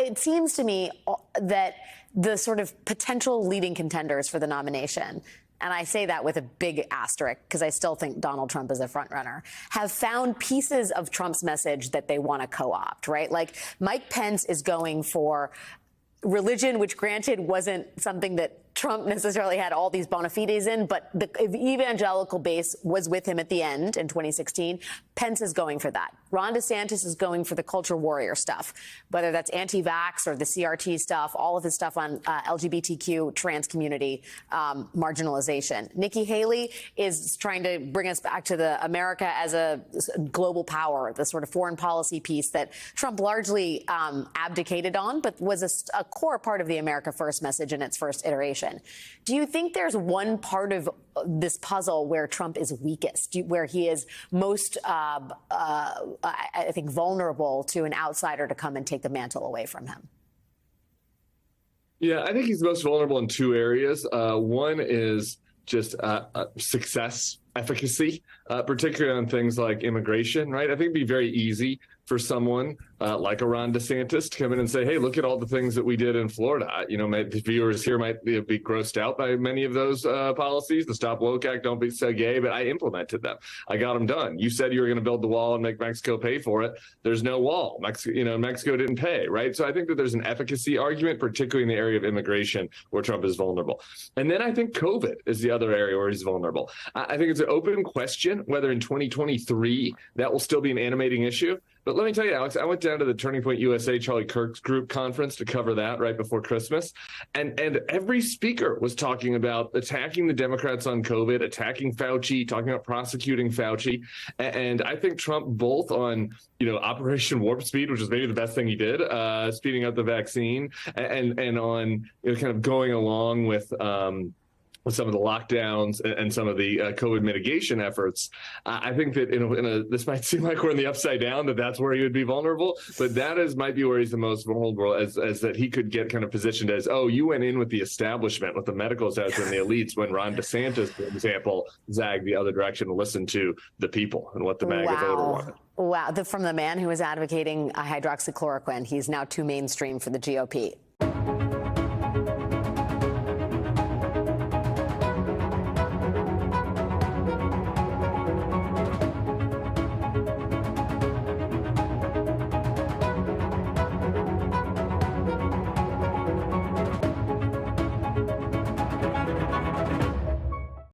it seems to me that the sort of potential leading contenders for the nomination, and I say that with a big asterisk because I still think Donald Trump is a front runner, have found pieces of Trump's message that they want to co-opt, right? Like Mike Pence is going for religion, which granted wasn't something that Trump necessarily had all these bona fides in, but the evangelical base was with him at the end in 2016. Pence is going for that. Ron DeSantis is going for the culture warrior stuff, whether that's anti-vax or the CRT stuff, all of his stuff on LGBTQ, trans community, marginalization. Nikki Haley is trying to bring us back to the America as a global power, the sort of foreign policy piece that Trump largely abdicated on, but was a core part of the America First message in its first iteration. Do you think there's one part of this puzzle where Trump is weakest, where he is most, I think, vulnerable to an outsider to come and take the mantle away from him? Yeah, I think he's most vulnerable in two areas. One is just success efficacy, particularly on things like immigration, right? I think it'd be very easy for someone like a Ron DeSantis to come in and say, hey, look at all the things that we did in Florida. You know, the viewers here might be grossed out by many of those policies. The Stop Woke Act, don't be so gay, but I implemented them. I got them done. You said you were going to build the wall and make Mexico pay for it. There's no wall. Mexico didn't pay, right? So I think that there's an efficacy argument, particularly in the area of immigration, where Trump is vulnerable. And then I think COVID is the other area where he's vulnerable. I think it's an open question whether in 2023 that will still be an animating issue. But let me tell you, Alex, I went down to the Turning Point USA Charlie Kirk's group conference to cover that right before Christmas. And every speaker was talking about attacking the Democrats on COVID, attacking Fauci, talking about prosecuting Fauci. And I think Trump, both on, Operation Warp Speed, which was maybe the best thing he did, speeding up the vaccine, and on kind of going along with some of the lockdowns and some of the COVID mitigation efforts. I think that this might seem like we're in the upside down, that's where he would be vulnerable, but might be where he's the most vulnerable, as that he could get kind of positioned as, oh, you went in with the establishment, with the medical establishment and the elites, when Ron DeSantis, for example, zagged the other direction to listen to the people and what the MAGA voter wanted. Wow. From the man who was advocating hydroxychloroquine, he's now too mainstream for the GOP.